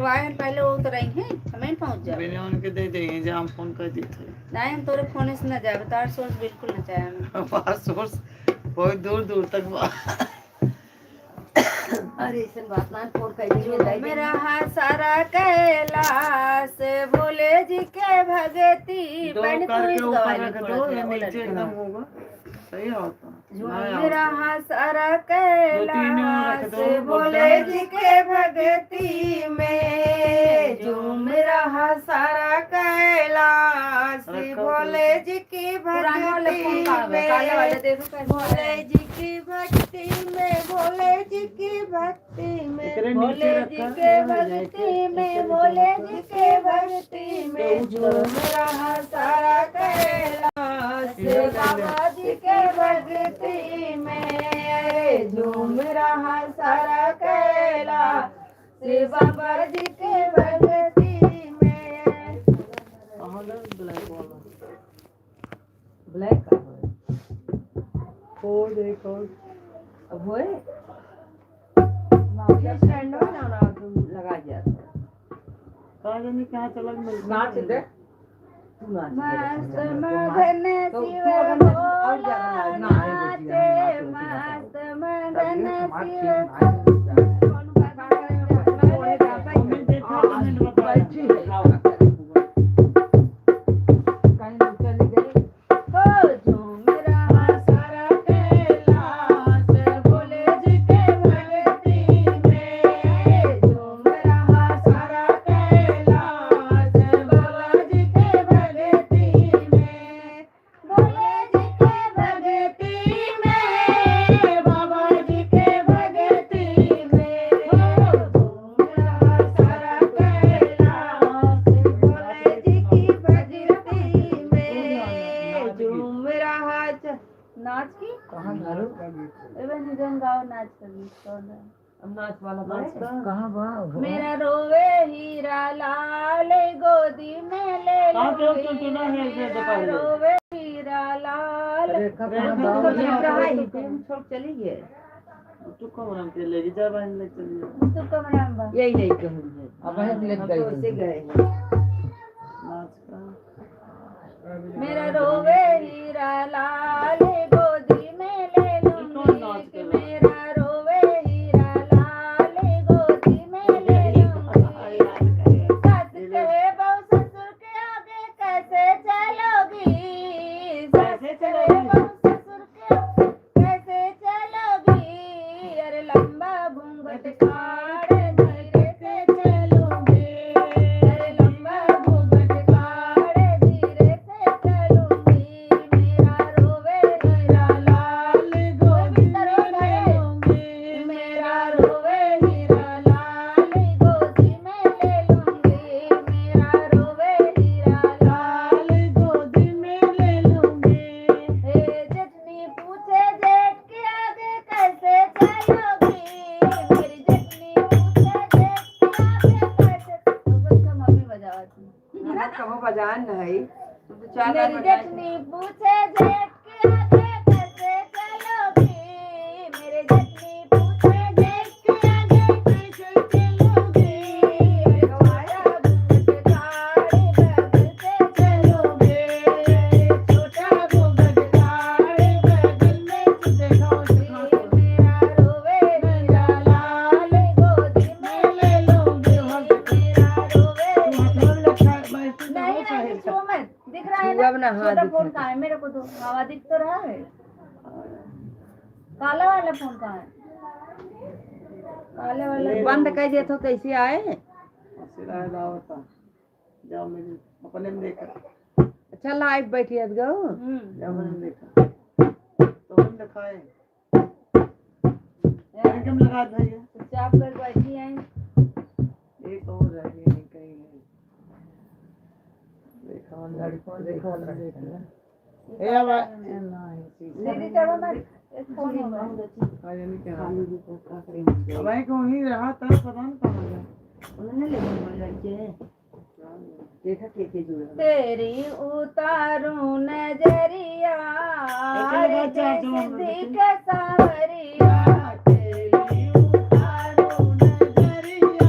वायन पहले वो तो रही हैं हमें पहुंच जाए बिना उनके दे देंगे जब हम फोन कर दी थे नहीं हम तोरे फोन से न जाए तार सोर्स बिल्कुल न चाहे हमें पास सोर्स बहुत दूर दूर तक अरे इसन बात ना फोन कर दी मेरा हाथ सारा कैलाश भोले जी के भगती दो पहले करके तू ऊपर रख दो ये नीचे एकदम होगा सही होता मेरा हाथ सारा कैलाश भोले जी के भगती में जो मेरा हाथ सारा कैलाश भोले जी की भक्ति में भोले जी की भक्ति में भोले जी की भक्ति में भोले जी के भक्ति में भोले जी के भक्ति में जो मेरा हाथ सारा कैलाश बाबा जी के भक्ति में जो मेरा हाथ सारा कैलाश बाबा जी के भक्ति में ब्लैक का और देखो अब होए स्टैंड में ना लगा जाता कहा जाने कहाँ चला नाच दे मस्त मगन शिव नाचे मस्त मगन नाच की कहाँ गाओ नाच नाच वाला कहाँ बा मेरा रोवे हीरा लाल गोदी में ले लो रोवे हीरा लाल छोड़ चली गए तू कमरा में लेगी जा बहन ले चली तू कमरा में यही नहीं कहूँगी अब बहन ले गए नाच का मेरा रोवे हीरा लाल गोदी में ले लूंगी मेरा रोवे हीरा लाल गोदी में ले लूंगी सस कहे बहु ससुर के आगे कैसे चलोगी सस कहे बहु ससुर के आगे कैसे चलोगी अरे लंबा घूंघट काढ़ धीरे से चलूंगी अरे लंबा घूंघट काढ़ धीरे से चलूंगी मेरा रोवे हीरा लाल गोदी में ले लूंगी मेरा रोवे हीरा लाल गोदी में ले लूंगी मेरा रोवे हीरा लाल गोदी में ले लूंगी हे जटनी पूछे जेठ के आगे कैसे चलोगी मेरी जटनी पूछे जेठ के आगे कैसे उसका मम्मी बजाती ना कहो बजान नहीं मेरी जटनी पूछे जेठ के आगे कैसे चलोगी मेरे जटनी पूछे जेठ के आगे कैसे चलोगी गवाया घूंघट काढ़ बगल से चलोगे छोटा घूंघट काढ़ बगल में देखोगी मेरा रोवे हीरा लाल गोदी में ले लूंगी मेरा रोवे नहीं नहीं छो मत दिख रहा है ना छोटा फोन कहाँ है मेरे को तो हवा दिख तो रहा है काला वाला फोन कहाँ है काले वाला बंद कर दिया तो कैसे आए सिरा दावता जाओ मेरी अपने में देखा अच्छा लाइव बैठिए गो जाओ मैंने देखा तो हम दिखाए कम लगा दिया चुपचाप कर बैठी हैं एक और रह गई कहीं देखा लड़कों देखा ए अब दीदी चलो ना एक फोन होगा अब आई को ही रहा था पता नहीं कहाँ गया उन्होंने ले लिया देखा के जुड़ा तेरी उतारूं नजरिया जैसे का सावरिया तेरी उतारूं नजरिया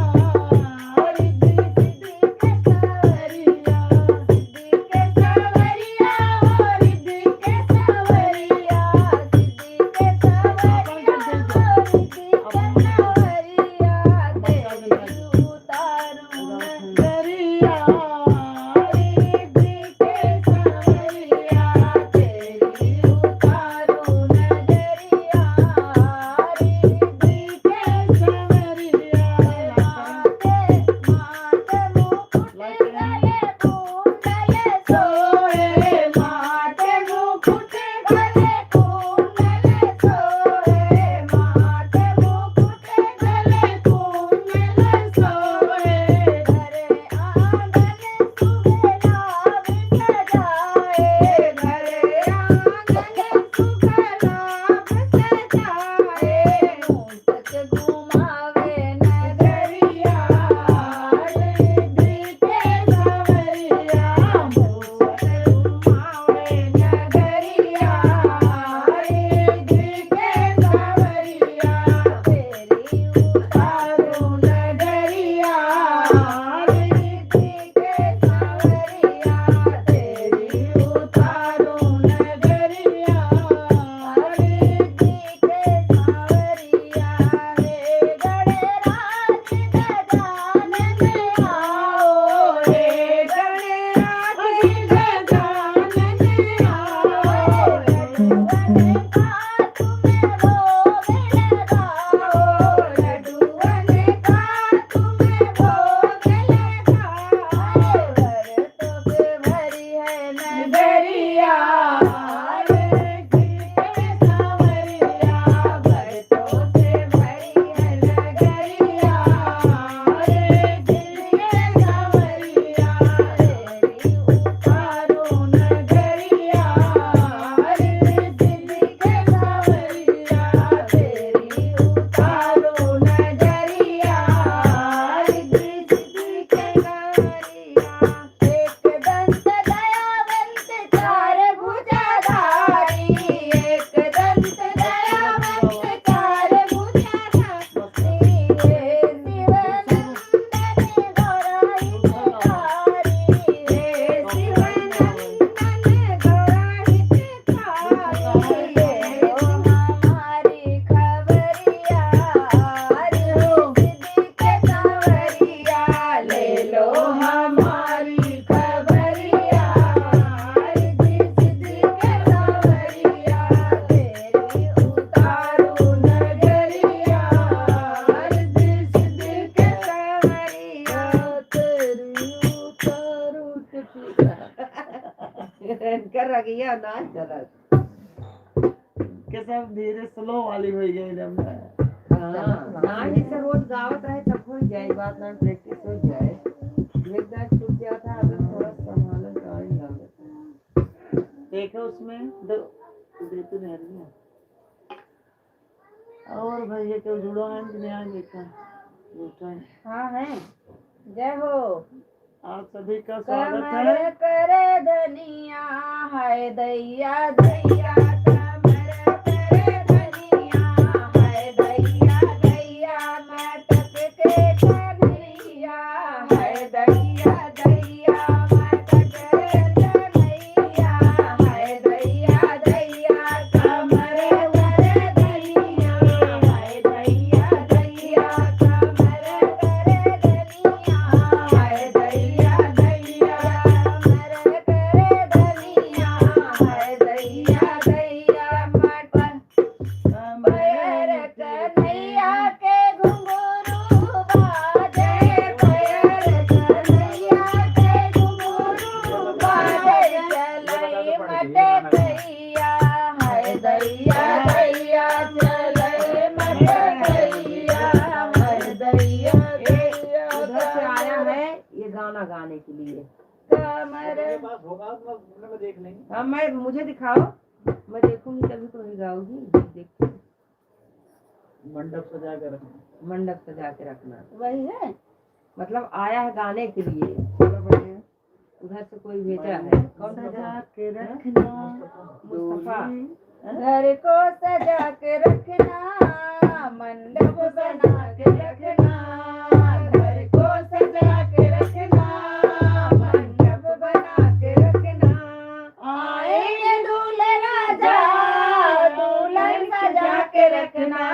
गया ना चलत के सब धीरे स्लो वाली हो गई एकदम ना जैसे रोज गावत रहे तब हो जाए बात ना प्रैक्टिस हो जाए एक बार छूट गया था अभी थोड़ा संभालने टाइम लगा देखो उसमें दो दे तो नहीं रही है और भाई ये तो जुड़ो है नया देखा झूठा है हाँ है। जय हो। आप सभी का स्वागत कमर है करे धनिया है दैया दैया कमर करे धनिया है दैया दैया मटक के कन्हैया है दैया दैया मटक के कन्हैया है दैया दैया कमर करे धनिया है दैया दैया कमर करे धनिया है दैया दैया कमर करे धनिया है दैया दैया मटक पैर कन्हैया के घुंघरू बाजे पैर कन्हैया के घुंघरू बाजे चलई मटकैया है दैया दैया चलई मटकैया है दैया दैया उधर से आया है ये गाना गाने के लिए कमर हाँ मैं मुझे दिखाओ मैं देखूंगी तभी तो नहीं गाऊंगी देख मंडप सजा कर मंडप सजा के रखना वही है। मतलब आया है गाने के लिए उधर से कोई भेजा है कौन सजा है के रखना मुस्तफा घर को सजा के रखना मंडप बना के रखना घर को सजा के रखना मंडप बना के रखना आएंगे दूल्हे राजा दुल्हन सजा के रखना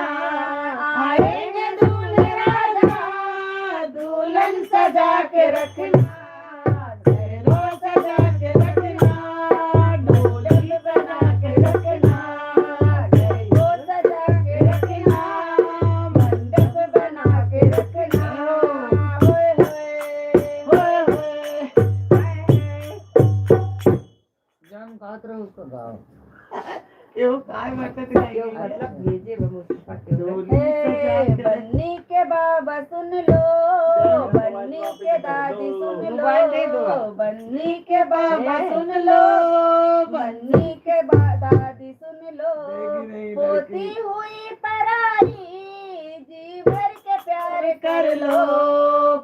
आएंगे दूल्हे राजा दुल्हन सजा के रखना घर को सजा के रखना ढोलक बना के रखना घर को सजा के रखना मंडप बना के रखना होए होए जम गात रहो उसको गाओ क्यों काय मटक क्यों नहीं मतलब भेजे वो मुस्तफा के हे बन्नी के बाबा सुन लो बन्नी के दादी सुन मोबाइल दे दो। लो बन्नी के बाबा सुन लो बन्नी के दादी सुन लो देगी नहीं होती लड़की। हुई पराई जी भर के प्यार कर लो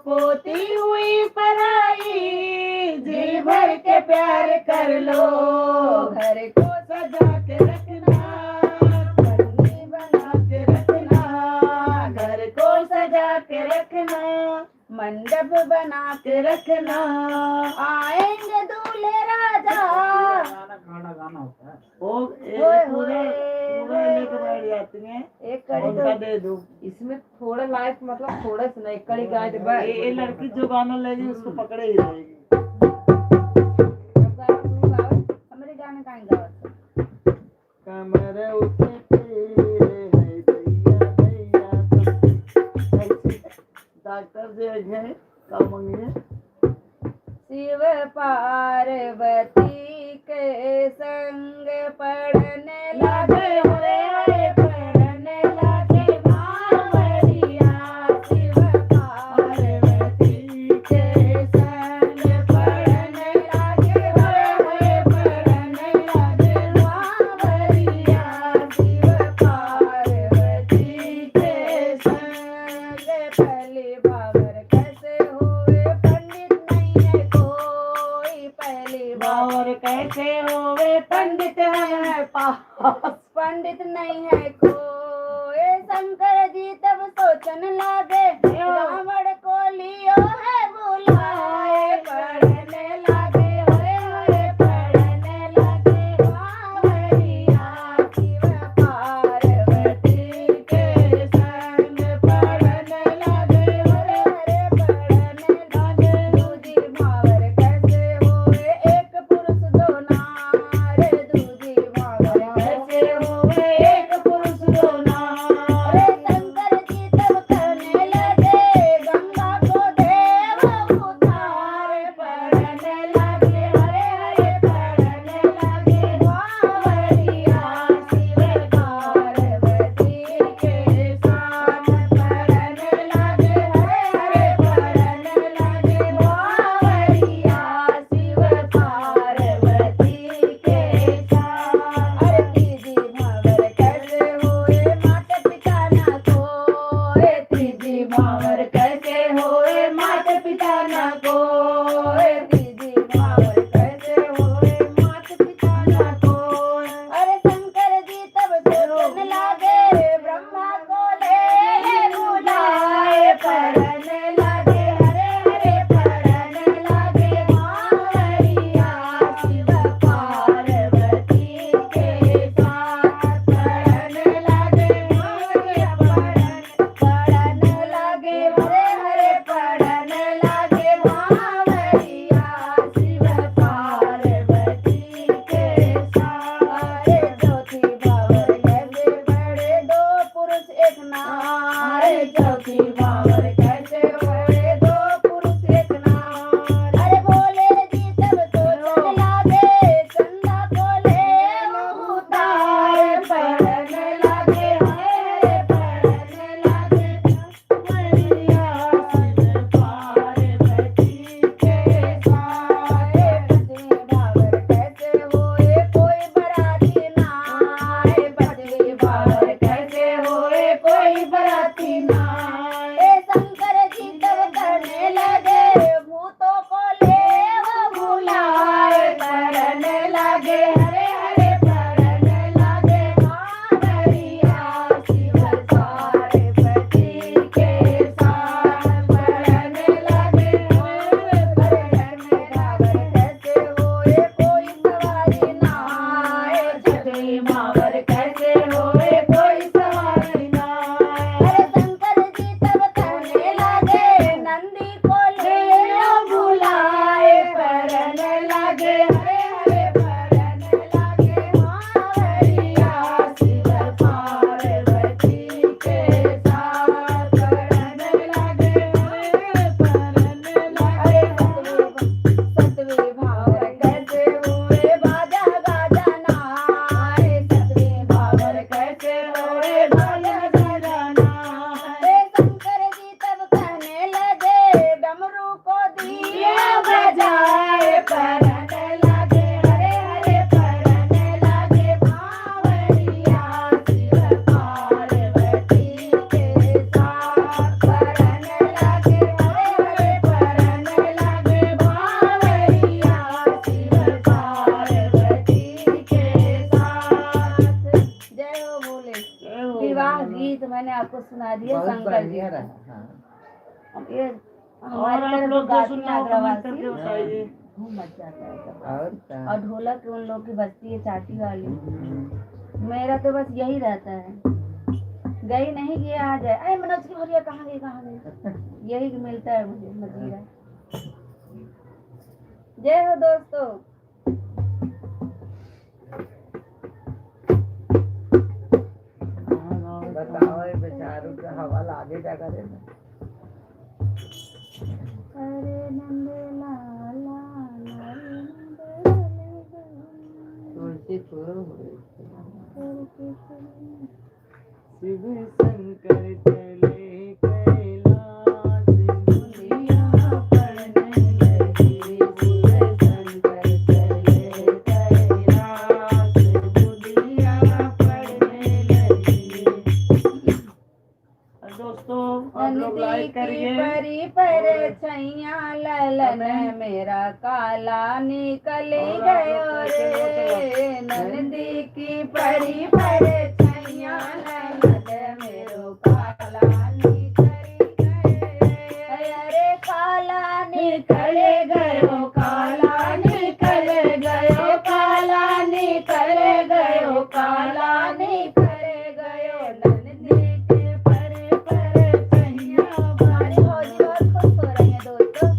पोती हुई पराई जी भर के प्यार कर लो घर को सजा के रखना बन्नी बना के रखना घर को सजा के रखना मंडप बना के रखना आएंगे दूल्हे राजा वो होए एक पूरा पूरा लेके बैठ जाती हैं एक कड़ी उनका तो दे दो इसमें थोड़ा लाइफ मतलब थोड़ा सा नहीं कड़ी गाय दे बस ये लड़की जो गाना लेगी उसको पकड़े ही रहेगी हमारे गाने का गावत कमर उठे तेरे है दैया दैया डॉक्टर जो है का मंगे शिव पार्वती के संग पढ़ने लगे रे पढ़ने लगे मावरिया शिव पार्वती के संग पढ़ने लगे रे पढ़ने लगे मावरिया शिव पार्वती के संग पहली बाबर कैसे हुए पंडित नहीं है कोई पहली बाबर कैसे हुए पंडित है पास पंडित नहीं है कोई शंकर जी तब सोचने लगे रावण को लियो है बुलाए पढ़ने लगे होए पढ़ने लगे मावरिया शिव पार्वती के संग पढ़ने लगे होए पढ़ने लगे दूजी मावर कैसे हुए एक पुरुष दो नार दूजी मावर कैसे हुए एक पुरुष दो नार शंकर जी तब कहने पिता न कोई, दीदी भावर कैसे होए मात पिता न कोई। अरे शंकर जी तब सोचने लागे, ब्रह्मा को ले बुलाए, पढ़ने लगे हरे हरे पढ़ने लगे भावरिया शिव पार्वती के साथ, पढ़ने लगे भावरिया पढ़ने लगे हरे हरे पढ़ने लगे भावरिया शिव पार्वती के साथ। चौथी भावर कैसे बड़े दो पुरुष एक नारी, चौथी भावर कैसे बड़े दो पुरुष एक नारी। अरे भोले जी तब सोचने लागे, चंदा को ले उतार, पढ़ने लगे हरे पढ़ने लगे मैया शिव पार्वती के साथ। पचवी भावर कैसे होए कोई बराती ना आए, पचवी भावर कैसे होए कोई बराती ना आए। शंकर जी तब करने लगे, भूतों को ले वो बुलाए, पढ़ने लगे हरे हरे पढ़ने लगे भावरिया शिव पार्वती के साथ, पढ़ने लगे हरे पढ़ने भावर कैसे होए कोई सवारी ना आए, छठवीं भावर कैसे होए कोई सवारी ना आए। अरे शंकर जी तब करने लगे, नंदी को ले बुलाए, पढ़ने लगे हरे हरे पढ़ने लगे भावरिया शिव पार्वती के साथ, पढ़ने लगे हरे पढ़ने लगे। सतवीं भावर कैसे हुए बाजा गाजा ना आए, सतवीं भावर कैसे हुए बाजा गाजा ना आए। शंकर जी तब कहने लगे, डमरू को दिए बजाए, पढ़ने लगे हरे हरे पढ़ने लगे भावरिया शिव पार्वती के साथ, पढ़ने लगे हरे हरे पढ़ने लगे भावरिया शिव पार्वती के साथ। जय हो भोले। विवाह गीत मैंने आपको सुना दिया बहुत शंकर जी बढ़िया रहा। हाँ। अब ये और हमारे आप तरफ लोग गाती जो सुनाओ कमेंट करके बताइए। खूब मजा आता है सब। और क्या? और ढोलक उन लोग की बजती है चाटी वाली। मेरा तो बस यही रहता है, गई नहीं कि आ जाए, अरे मनोज की भैया कहाँ गई, यही मिलता है मुझे मजीरा। जय हो दोस्तों। बताओ ये बेचारों का हवा लागे क्या करे ना। अरे नंद लाला तुलसी फूल शिव शंकर चले कैलाश, दुनिया पढ़ने लगी, शिव शंकर चले कैलाश, दुनिया पढ़ने लगी। दोस्तों आप लोग लाइक करिए। परी पर छैया ललन मेरा काला निकल गयो रे, नंदी की परी पर छैया ललन मेरो काला निकल गयो, अरे काला निकल गयो, काला निकल गयो, काला निकल गयो, काला निकल गयो, नंदी के पर छैया। हमारी भौजी बहुत खुश हो रही है दोस्तों,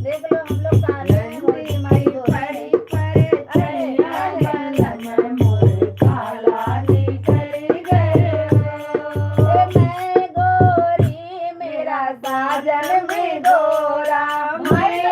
देख लो हम लोग काला है हमारी परी पर छैया ललन मोर काला निकल गयो, मैं गोरी मेरा साजन भी गोरा, मैं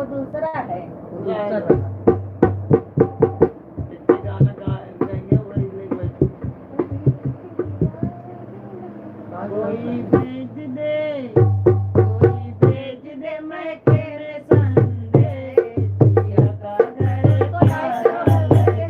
वो दूसरा है। इतने गाना गाएंगे वही नहीं कोई भेज दे मैं तेरे संदेश पिया का घर प्यारा लगे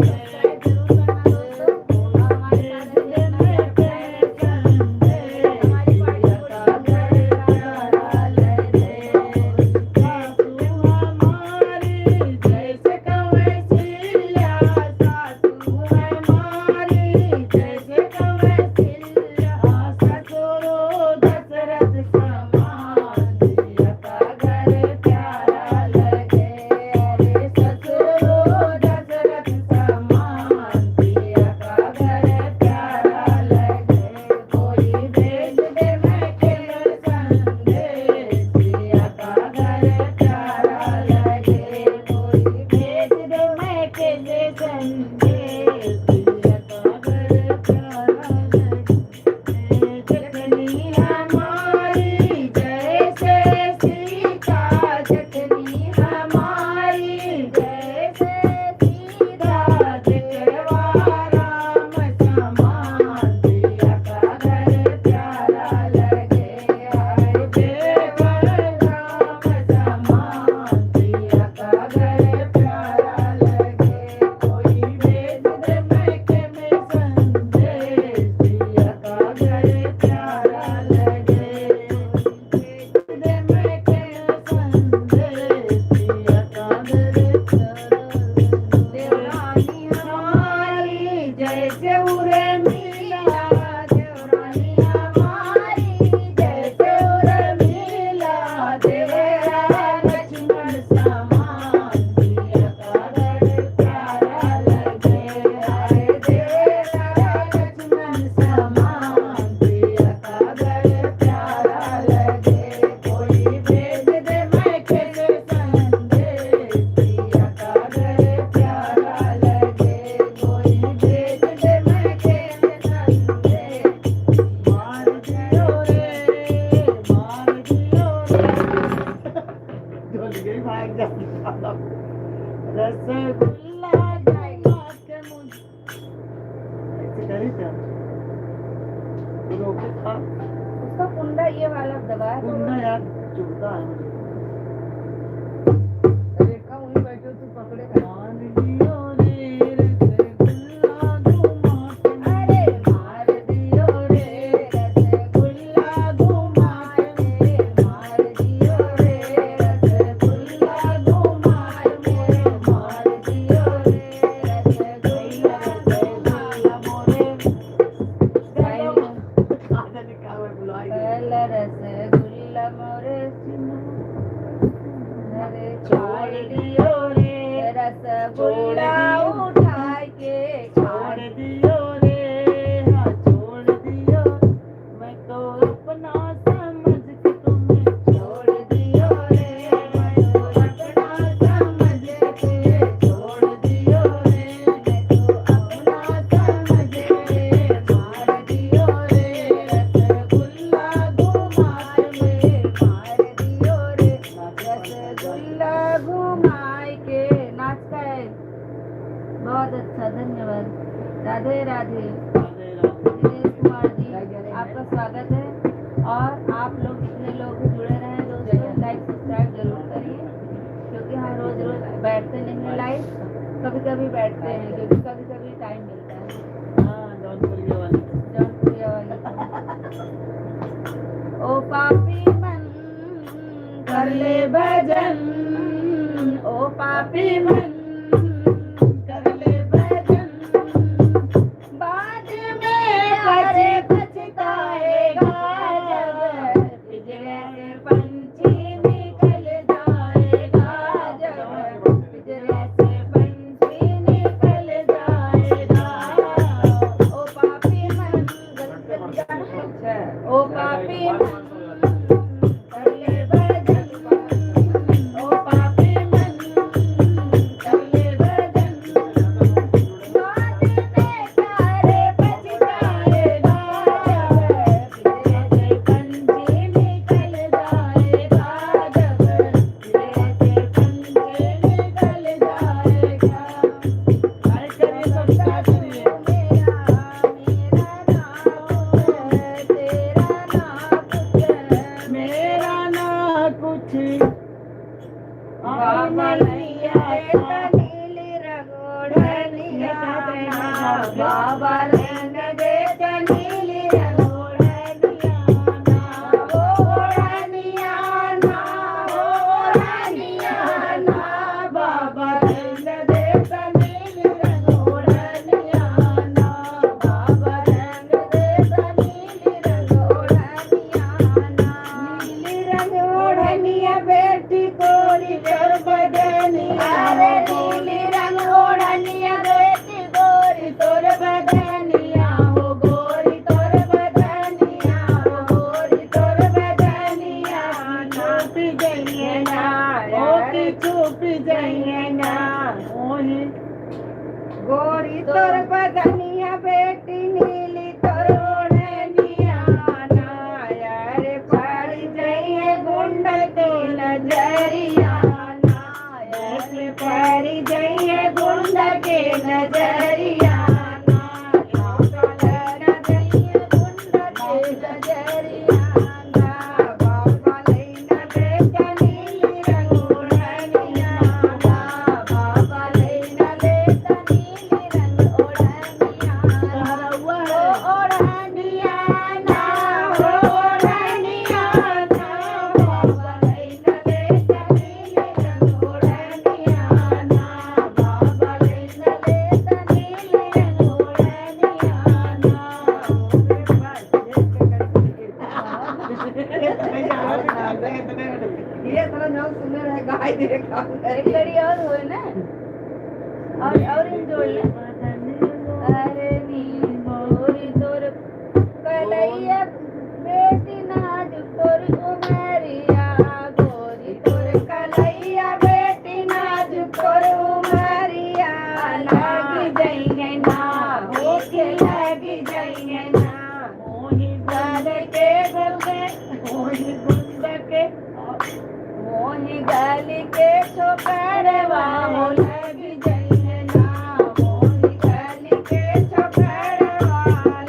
रसगुल्ला ऐसे करी क्या रोके था उसका कुंडा ये वाला दबा दो। कुंडा यार चुभता है मुझे रेखा वहीं बैठे हो, तू पकड़े खा। मान लियो रे रसगुल्ला घुमा के अरे मार दियो रे रसगुल्ला घुमा के, मार दियो रे रसगुल्ला घुमा के, मार दियो रे रसगुल्ला घुमा मोरे आजा निकाल में बुलाई पहला रसगुल्ला मोरे अरे छोड़ दियो रे रसगुल्ला उठा के छोड़ दियो रे हाँ छोड़ दियो मैं तो अपना समझ के तुम्हें छोड़ दियो रे मैं तो अपना समझ के, छोड़ दियो रे मैं तो अपना समझ के, मार दियो रे रसगुल्ला घुमा के, मार दियो रे रसगुल्ला घुमा के। नाचता है, बहुत अच्छा, धन्यवाद। राधे राधे। राधे राधे दिनेश कुमार जी, आपका स्वागत है। और आप लोग जितने लोग जुड़े रहे दोस्तों, लाइक सब्सक्राइब जरूर करिए, क्योंकि हम रोज रोज बैठते नहीं हैं लाइव, कभी कभी बैठते हैं, क्योंकि कभी कभी टाइम मिलता है। हाँ जौनपुरी वाली जौनपुरिया वाली ओ पापी मन कर ले भजन, ओ पापी मन कर ले भजन, बाद में करे पछताएगा जब पिंजरे से पंछी निकल जाएगा, जब पिंजरे से पंछी निकल जाएगा। ओ पापी मन ओ पापी मन कर ले भजन, ओ पापी मन कुछ बाबा आपने लैया देता नीली रंगोढ़निया बाबा रंग देता नीली रंगोढ़निया ओढ़निया ना ओढ़निया ना बाबा रंग देता नीली रंगोढ़निया ना बाबा रंग देता नीली रंगोढ़निया ना नीली रंगोढ़निया बेटी गोरी कर बदनिया रे नीली रंग ओढ़निया बेटी गोरी तोर बदनिया हो गोरी तोर बदनिया हो गोरी तोर बदनिया छुप जाइए ना ओके चुप जाइए ना ओहे गोरी तोर बदनिया बेटी नीली तोर ओढ़निया ना यार पड़ जाइए गुंड की नजरिया ना यार पड़ जाइए गुंड के नजरिया ना कलर जाइए गुंड के नजरिया ना बाबा लैना बेटा नीली रंग ओढ़निया ना बाबा लैना बेटा नीली रंग ओढ़निया कहा हुआ है ओढ़निया ना ओढ़निया ना बाबा लैना बेटा नीली रंग ओढ़निया ना बाबा लैना बेटा नीली रंग ओढ़निया ना ये तरह नाम सुनने रहे गाय देखा एक लड़ी और हुए ना और इन जोड़ ले अरे नी गोरी तोर कलैया बेटी नाज तोर उमरिया गोरी तोर कलैया बेटी नाज तोर उमरिया लगी जाइए ना भूखे लगी जाइए ना ओहे गल के गुंडे ओहे गुंड के मोही गली के छोकरवा हो लगी जाइए ना मोही गली के छोकरवा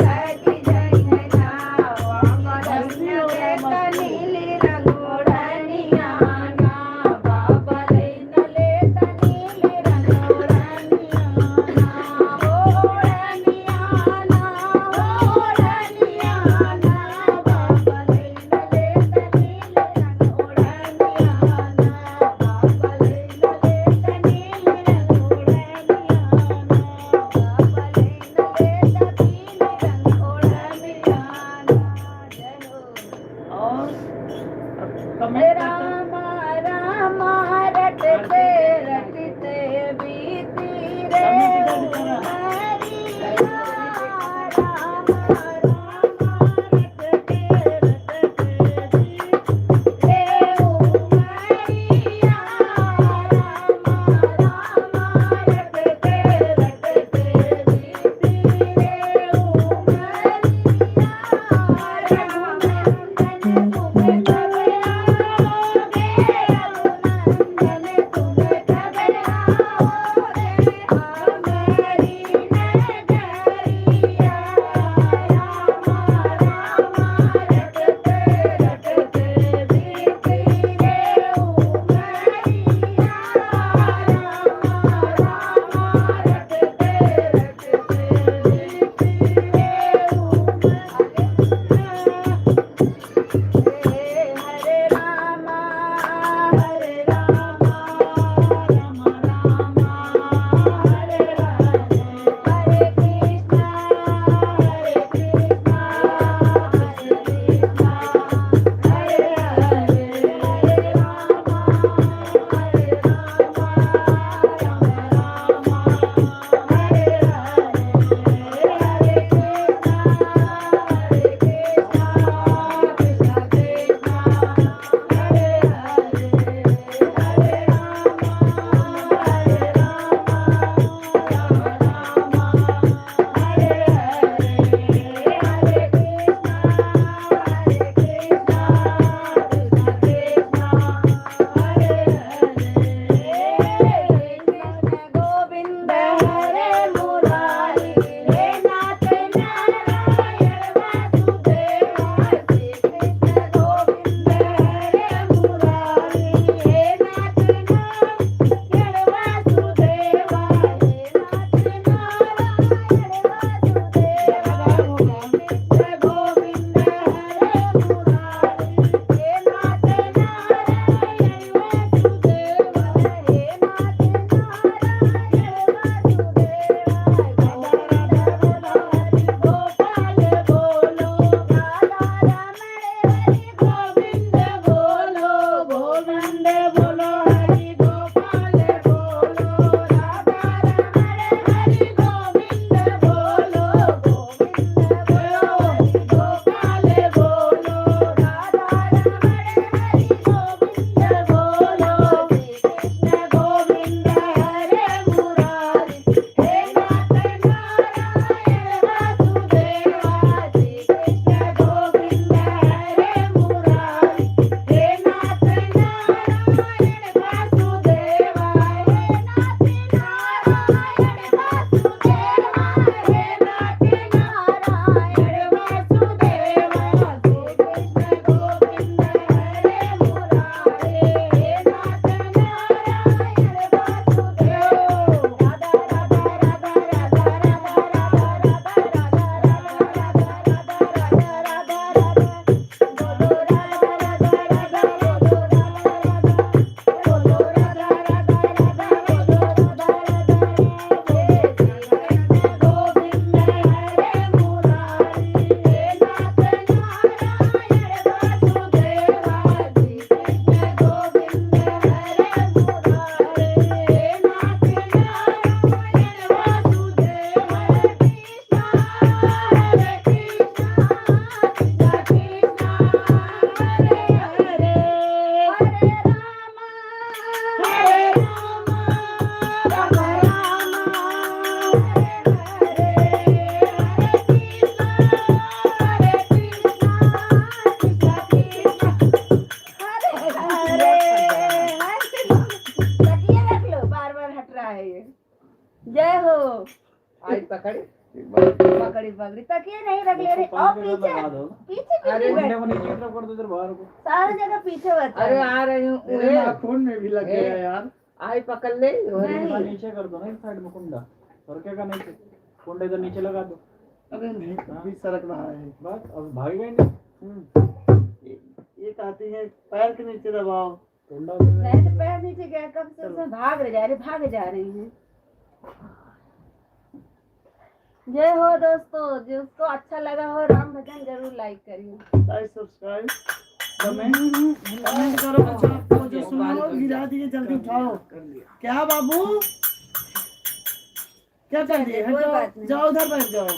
लगी जाइए ना बाबा लैना लेता नीली रंग ओढ़निया ना बाबा लैना लेता नीली रंग ओढ़निया ना ओढ़निया ना ओढ़निया ना बाबा लैना लेता नीली रंग ओढ़निया ना बाबा लैना लेता नीली रंग ओढ़निया ना बाबा लैना लेता नीली रंग ओढ़निया ना जय हो और कमेंट रामा रामा रटते रटते बीती रे उमरिया रामा रामा रटते रटते बीती रे उमरिया रामा रामा रटते रटते बीती रे उमरिया रघुनंदन तुम्हें कब आओगे रघुनंदन तुम्हें कब आओगे हमारी हो आई पकड़ पकड़ी पकड़ी तकिए नहीं रख ले रहे और पीछे पीछे अरे क्यों नहीं अंडे को नीचे की तरफ कर दो इधर बाहर को। सारी जगह पीछे बता अरे आ रही हूँ मेरे नाखून में भी लग गया यार। आई पकड़ ले नहीं। थोड़ा नीचे कर दो ना इस साइड में कुंडा। सरके का नीचे कुंडा इधर नीचे लगा दो। अरे नहीं अभी सरक रहा है। बस अब भागेगा ही नहीं। ये कहती है पैर के नीचे दबाओ। कुंडा नहीं तो पैर नीचे गया कब से उसमें भाग जा रही हैं। जय हो दोस्तों, जिसको अच्छा लगा हो राम भजन जरूर लाइक करिए। लाइक सब्सक्राइब कमेंट करो। अच्छा आपको जो सुना हो गिरा दीजिए, जल्दी उठाओ। क्या बाबू क्या कर दिए? कोई बात नहीं। जाओ उधर बैठ जाओ।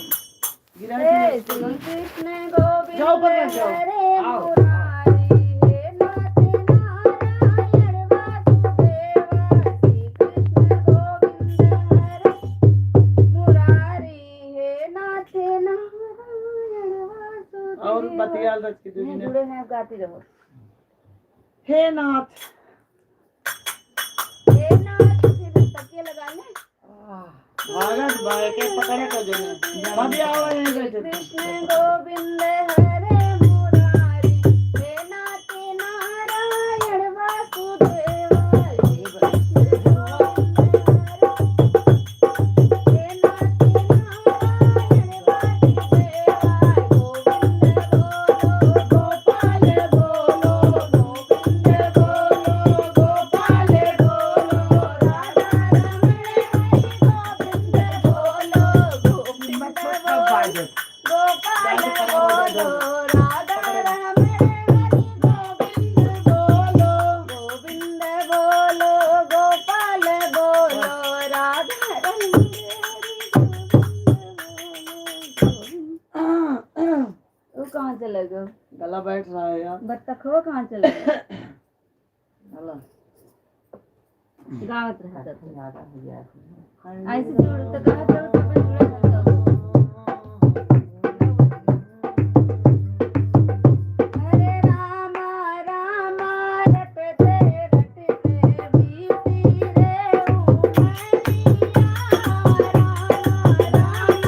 गिरा हे दीजिए। श्री कृष्ण गोविंद जाओ ऊपर बैठ जाओ। हरे आओ। मुरारी हे नाथ नारायण वासुदेव। श्री कृष्ण गोविंद हरे मुरारी हे नाथ नारायण वासुदेव। और बतियाल रच के नहीं जुड़े हैं, गाती रहो। हे नाथ हे नाथ फिर तकिए लगा ले। भारत भाई के पकड़े को जो अभी आओ यहीं बैठे थे। कृष्ण गोविंद हरे मुरारी हे नाथ नारायण वासुदेव। श्री कृष्ण गोविंद हरे हे नाथ नारायण वासुदेव। गोविंद बोलो गोपाल बोलो, गोविंद बोलो गोपाल बोलो, राधा रमण गोविंद बोलो, गोविंद बोलो गोपाल बोलो, राधा रमण गोविंद बोलो, गोविंद बोलो गोपाल बोलो, राधा रमण वो कहाँ चले गए? गला बैठ रहा है यार। बत्तख हो कहाँ चले गए? गला गावत रहता था। ज्यादा हो गया ऐसे जोड़ तो गावत रहता था, जुड़े रहता था। हरे राम राम रटते रटते बीती रे उमरिया। राम राम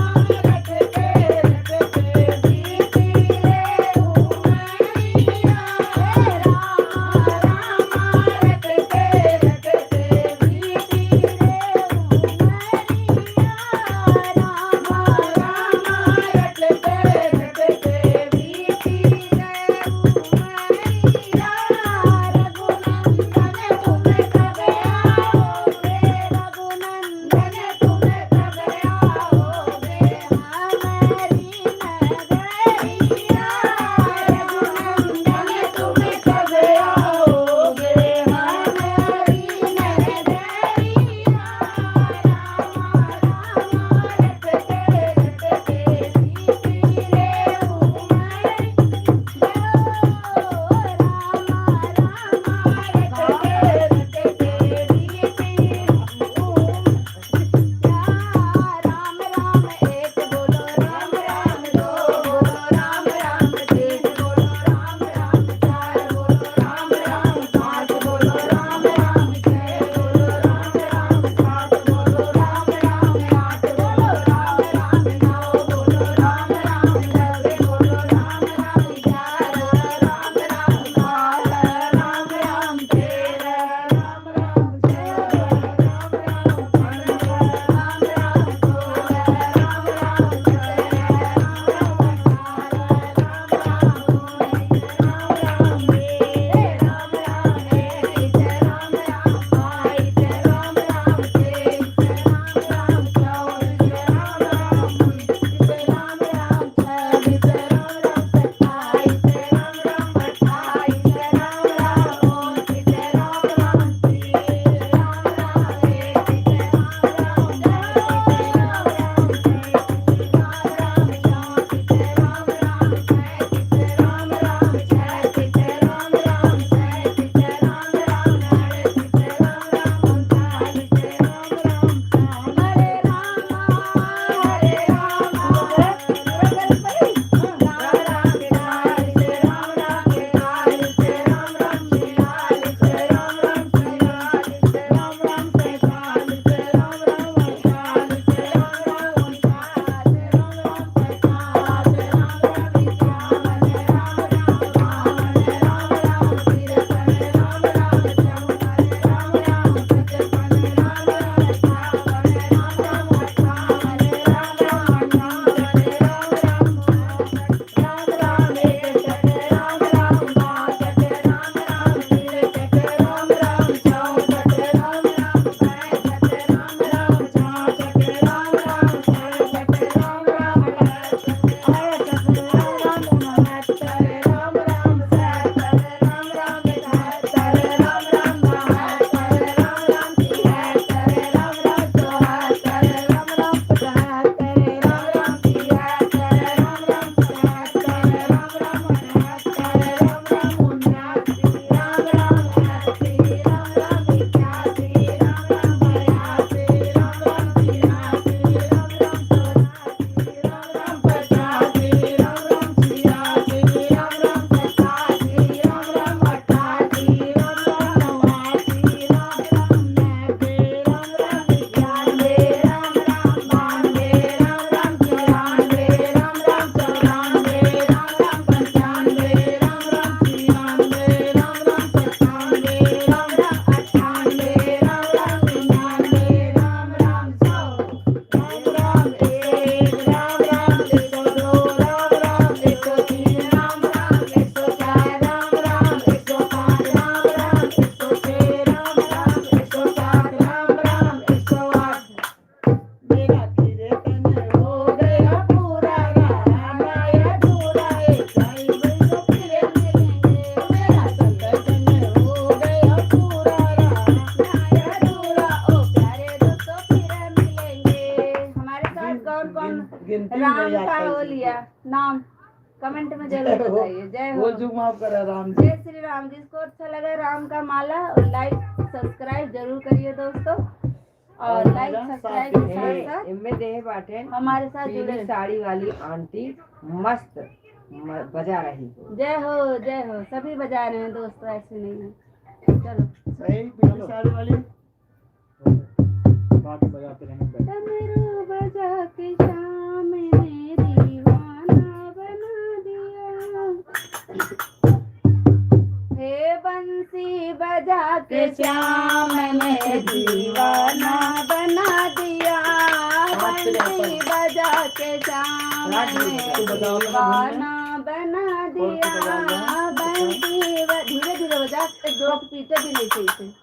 रटते रटते बीती रे उमरिया। हे राम राम रटते रटते बीती रे उमरिया। राम राम रटते नाम कमेंट में जरूर बताइए। जय हो। वो जो माफ करा राम जी। जय श्री राम। जिसको अच्छा लगा राम का माला और लाइक सब्सक्राइब जरूर करिए दोस्तों, और लाइक सब्सक्राइब के साथ साथ इनमें देह बाटे हमारे साथ पीली जुड़े। साड़ी वाली आंटी मस्त बजा रही है। जय हो जय हो। सभी बजा रहे हैं दोस्तों, ऐसे नहीं है। चलो सही पीली साड़ी वाली बात बजाते रहेंगे। डमरू बजा के शाम ने दीवाना बना दिया, हे बंसी बजा के श्याम ने दीवाना बना दिया, बंसी बजा के श्याम ने दीवाना बना दिया, बंसी धीरे धीरे बजा, दो पीछे भी नहीं सही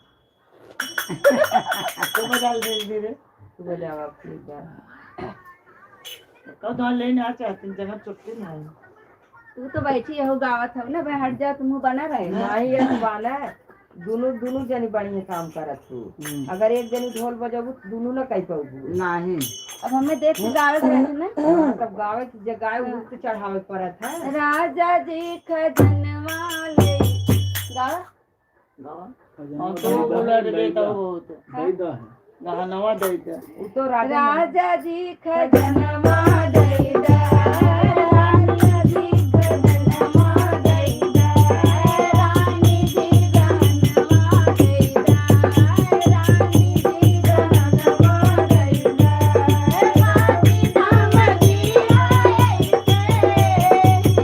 तो बजा धीरे धीरे तू बजाओ अपनी बात। कब तो लेने आ चाहती जगह छुट्टी ना है। तू तो बैठी हो गावत हो ना, भाई हट जा, तुम बना रहे ना। नहीं ये तो बाना है, दोनों जनी बढ़िया काम करत तू। अगर एक जनी ढोल बजाबू दोनों ना कह पाऊबू। नहीं अब हमें देख के गावे के रहते ना। तब गावे की जगह उठ के चढ़ावे पड़त है। राजा जी खजनवा ले गावा। हाँ तो बोला देता बहुत गानवा देता। वो तो राजा राजा जी खजनवा देदा, राजा जी खजनवा देदा, रानी जी गहनवा देदा, रानी जी गहनवा देदा, रानी नाम गिरा ऐसे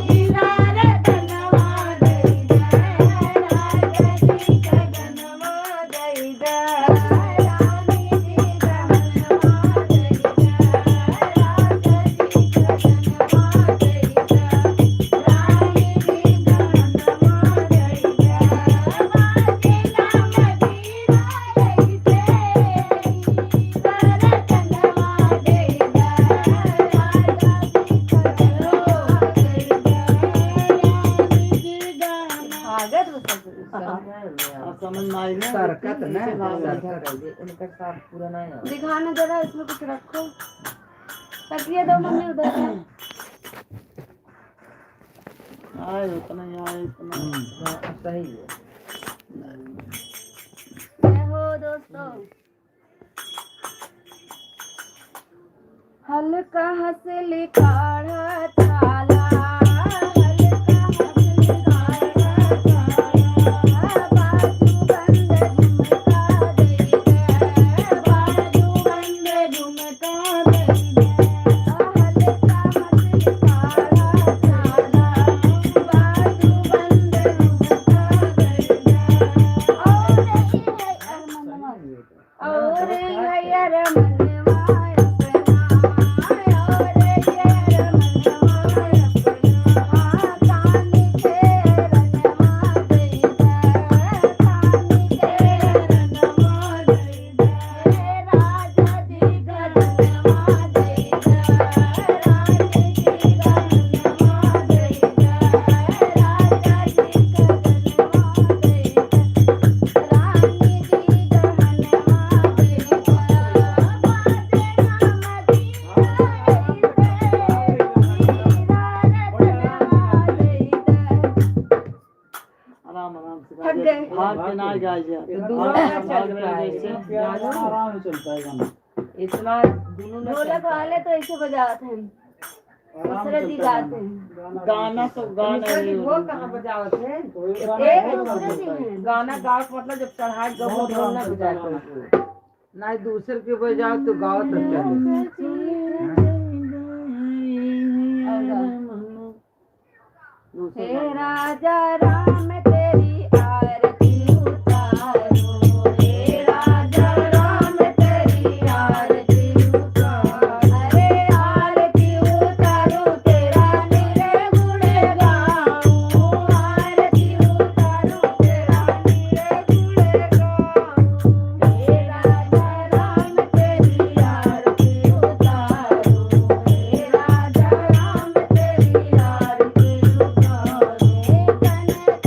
हीरा रतनवा देदा, राजा जी खजनवा देदा, रानी जी गहनवा अब समझ में आई ना। सरकत ना उनका साथ पूरा नहीं है। दिखाना जरा, इसमें कुछ रखो, तकिए दो मम्मी उधर से। आए उतना ही आए इतना। सही है। जय हो दोस्तों। हल्का हंस लिखाड़ा थाला, हल्का हंस लिखाड़ा थाला, बाजू बंद झुमका देगा, बाजू बंद झुमका देगा, हल्का हंस लिखाड़ा थाला, बाजू बंद झुमका देगा, और है रमनवा आराम आराम से थक गए। हाथ के ना गाए जा। आराम से चलता है गाना। इतना दोनों ना ढोलक वाले तो ऐसे बजाते हैं, दूसरे दी गाते हैं। गाना तो गाना दूसरे ही की होता ढोल कहाँ बजावत है? एक दूसरे दी हैं। गाना गाओ मतलब जब चढ़ाई गो ढोल ना बजाए कोई। ना दूसरे के बजाओ तो गाओ तो चले। हे राजा राम तेरी आरती उतारो, हे राजा राम तेरी आरती उतारो, अरे आरती उतारो तेरा निरे गुण गाऊं, आरती उतारो तेरा निरे गुण गाऊं, हे राजा राम तेरी आरती उतारो, हे राजा राम तेरी आरती उतारो, कनक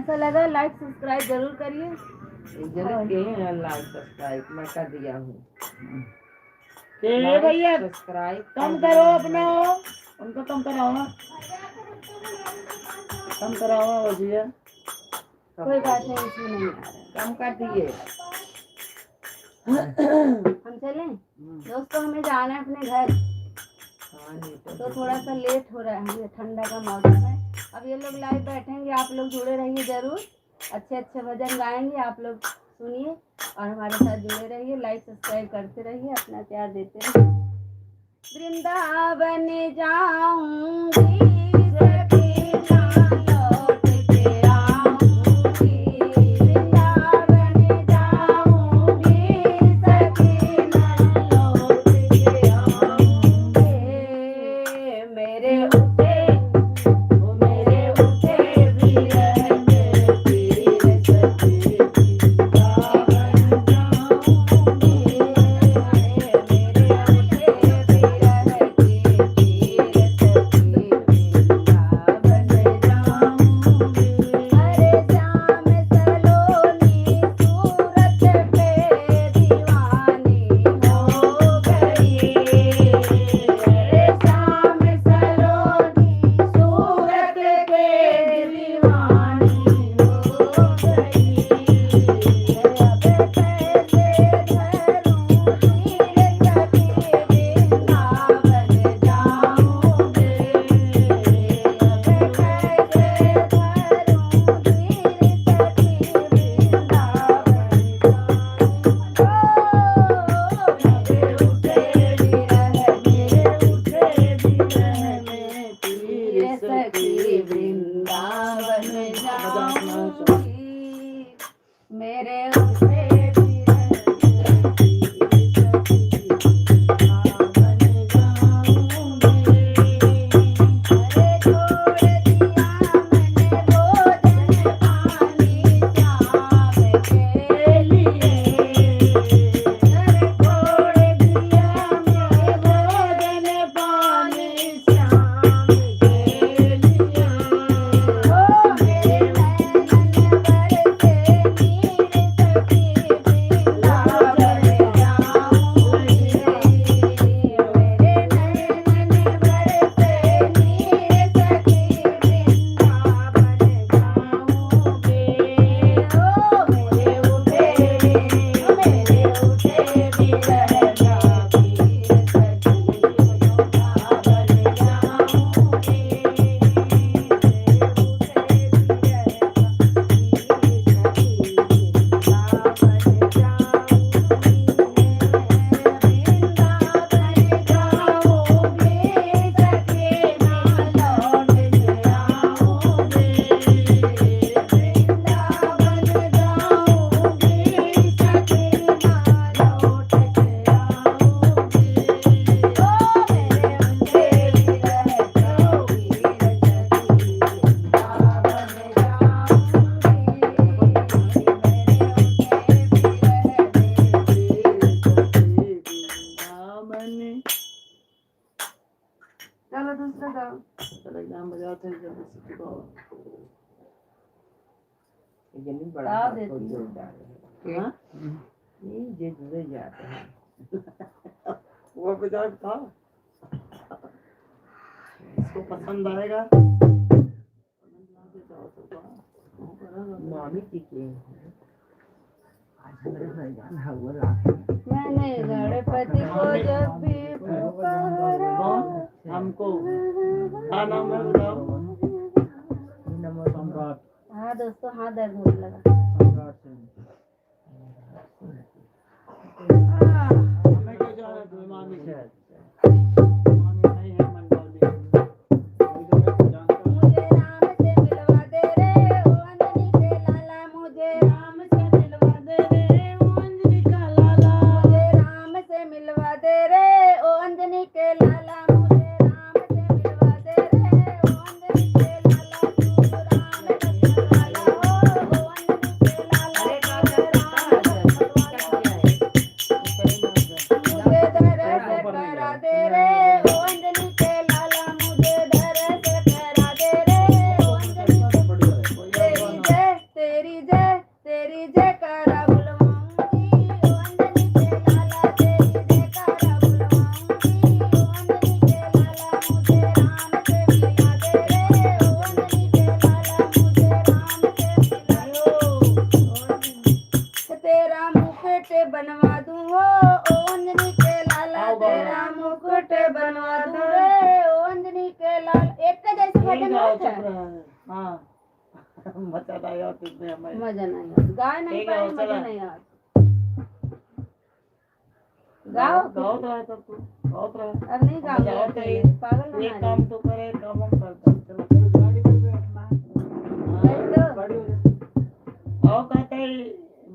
कैसा लगा लाइक सब्सक्राइब जरूर करिए। जरूर किए लाइक सब्सक्राइब मैं कर दिया हूँ। ये भैया सब्सक्राइब कम करो अपना, उनको कम कराओ ना, कम कराओ भैया। कोई बात नहीं, इसमें नहीं आ रहा है। कम कर दिए। हम चलें दोस्तों, हमें जाना है अपने घर, हाँ नहीं तो थोड़ा सा लेट हो रहा है, हमें ठंडा का मौसम है। अब ये लोग लाइव बैठेंगे, आप लोग जुड़े रहिए जरूर, अच्छे अच्छे भजन गाएंगे, आप लोग सुनिए और हमारे साथ जुड़े रहिए, लाइक सब्सक्राइब करते रहिए, अपना प्यार देते रहिए। वृंदावन जाऊंगी सखी ना लौट के आऊंगी, वृंदावन जाऊंगी सखी ना लौट के आऊंगी। मेरे उठे विरह में पीर सखी वृंदावन जाऊंगी। मेरे उठे विरह के पीर सखी वृंदावन जाऊंगी। अरे श्याम सलोनी सूरत पे दीवानी हो गई, अरे श्याम सलोनी सूरत पे दीवानी हो गई। अब कैसे धरूं धीर सखी वृंदावन जाऊंगी, अब कैसे धरूं धीर सखी वृंदावन जाऊंगी। मेरे उठे विरह में पीर सखी वृंदावन जाऊंगी। अरे छोड़ दिया मैंने भोजन पानी श्याम के लिए, अरे छोड़ दिया मैंने भोजन पानी श्याम के लिए। ओ मेरे नैनन बरसे नीर सखी वृंदावन जाऊंगी, मेरे नैनन बरसे नीर सखी वृंदावन जाऊंगी। ओ मेरे उठे विरह में पीर सखी वृंदावन चलो दूसरा गाओ। चलो एग्जाम बजाओ थे जल्दी से चुकाओ। ये नहीं बड़ा गाओ हाथ देती को हूँ। जोड़ डाले। हाँ? ये जे जुड़े जाते हैं। वो बजाओ था, इसको पसंद आएगा। मामी जी के आज हमारे घर जाना है वो रात मैंने गणपति को जब भी पुकारा, कौन? हमको क्या नाम है बताओ? नंबर सम्राट हाँ दोस्तों, हाँ दर्द होने लगा। हमें क्यों जा रहे हो मामी से? मामी नहीं है मंडौली। मुझे राम से मिलवा दे रे ओ अंजनी के लाला, मुझे राम से मिलवा दे रे ओ अंजनी का लाला, मुझे राम से मिलवा दे रे ओ अंजनी के लाला, मुझे राम से मिलवा दे रे ओ अंजनी के लाला, तू राम का लाला हो ओ अंजनी के लाला, अरे तू बाबा राम का लाला। मुझे दर्द करा दे रे ओ बनवा दूं ओ अंजनी के लाला तेरा मुकुट बनवा दूं रे ओ अंजनी के लाल। एक का जैसे भजन होता है। हाँ मजा नहीं आता इसमें हमें। मजा नहीं आता, गा नहीं ठीक है, पाए, चला। मजा नहीं आता। गाओ गाओ तो है तब तू गाओ तो है। अब नहीं मजा गाओ आता है। पागल तू एक बना काम रही। तो करे, एक काम हम करते हैं। चलो गाड़ी पर बैठना है। बैठ दो। गाड़ी हो जाए। आओ कहते हैं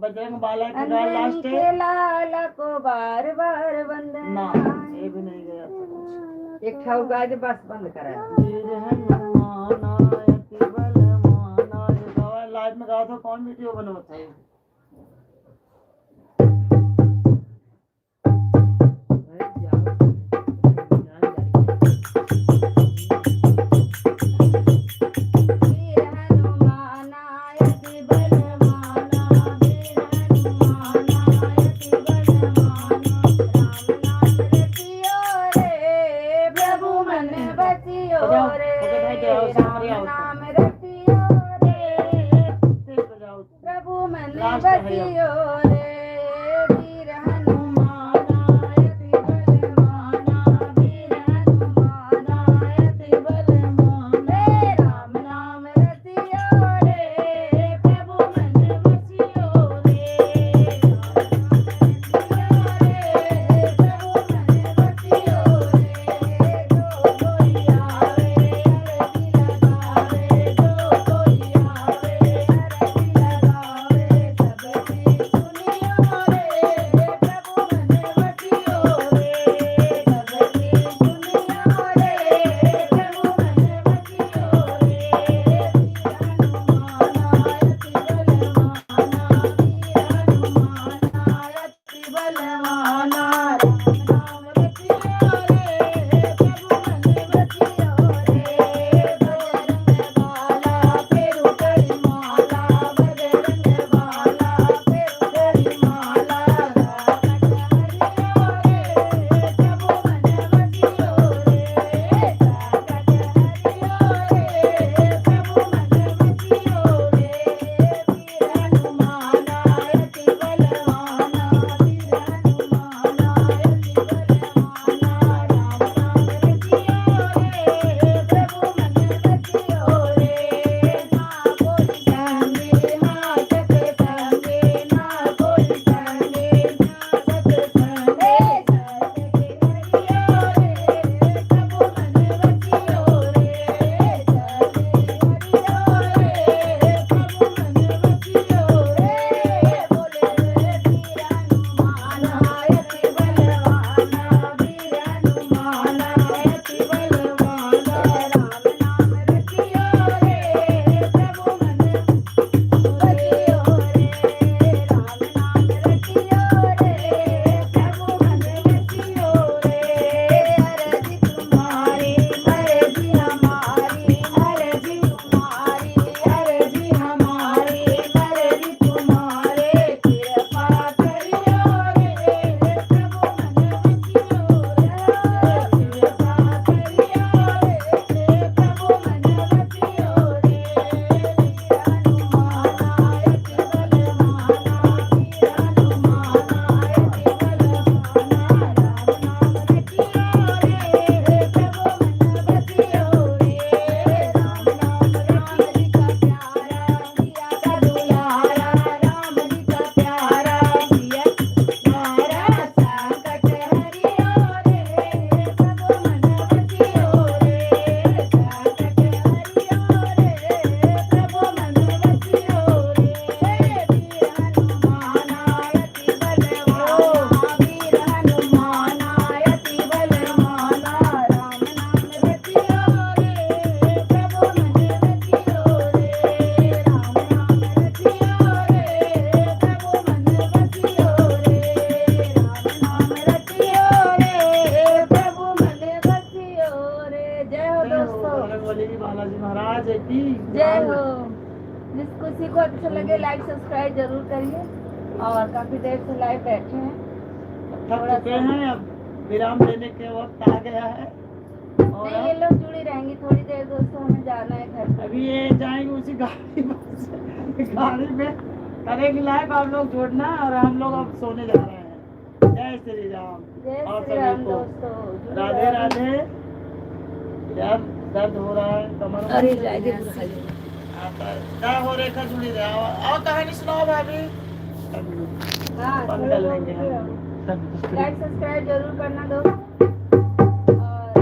बजरंग बाला का गाल अंजनी लास्ट के है लाला को बार बार वंदना। ना, ये भी नहीं गया था। एक ठाव गा दे बस बंद करा। वीर हनुमान आयति बलवान आय। गाओ लाइव में गाओ तो कौन वीडियो बनवाता है। वीर हनुमान आयति बलवाना, वीर हनुमान आयति बलवाना। राम नाम रटियो रे प्रभु मन बसियो रे, राम नाम रटियो रे प्रभु मन बसियो रे। वीर हनुमान आयति बलवाना, वीर हनुमान आयति बलवाना। राम नाम रटियो रे प्रभु मन बसियो रे, प्रभु मन बसियो रे। जो कोई आवे अरजी लगावे, जो कोई आवे अरजी लगावे। सबकी सुनियो रे प्रभु मन बसियो रे, सबकी सुनियो रे प्रभु मन बसियो रे। वीर हनुमान आयति जय हो। जिस किसी को अच्छा लगे लाइक सब्सक्राइब जरूर करिए। और काफी देर से लाइव बैठे हैं, थक चुके हैं, अब विराम लेने के वक्त आ गया है। और नहीं ये लोग जुड़ी रहेंगी थोड़ी देर दोस्तों, हमें जाना है घर पे। अभी ये जाएंगे उसी गाड़ी में करेंगे लाइव आप लोग जोड़ना और हम लोग अब सोने जा रहे हैं। जय श्री राम। जय और श्री राम सभी को दोस्तों। राधे राधे। यार दर्द हो रहा है कमर में। अरे जाए दे दूसरा क्या हो रेखा जुड़ी रहे और कहानी सुनाओ भाभी। हाँ, बंद कर लेंगे हम। लाइक सब्सक्राइब जरूर करना दोस्तों और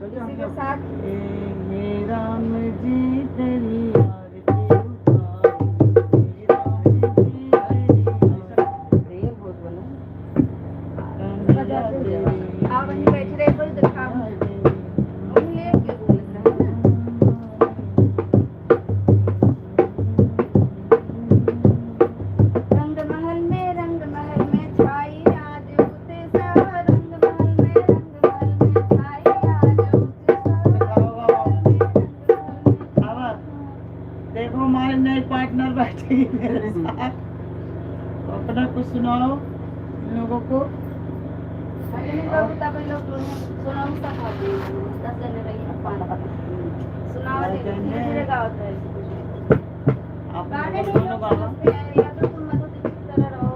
इसी के साथ हे राम जी तेरी आरती उतारो, हे राम जी तेरी आरती ये बहुत बना बजाते हुए आप वहीं बैठ रहे पर दिखाओ उंगली क्यों बोल रहे हैं। रंग महल में छाई आज उते सा रंग महल में छाई आज उते सा अब देखो हमारे नए पार्टनर बैठे हैं मेरे साथ। तो अपना कुछ सुनाओ इन लोगों को। अगले बाबू तब लोग सुनाओ सब खाते हैं 10 जने रही पान सुनाओ धीरे गाओ तो आप गाने लोग नहीं दोनों लोग बाबा सुनते हैं या तो तुम मधु की तरह रहो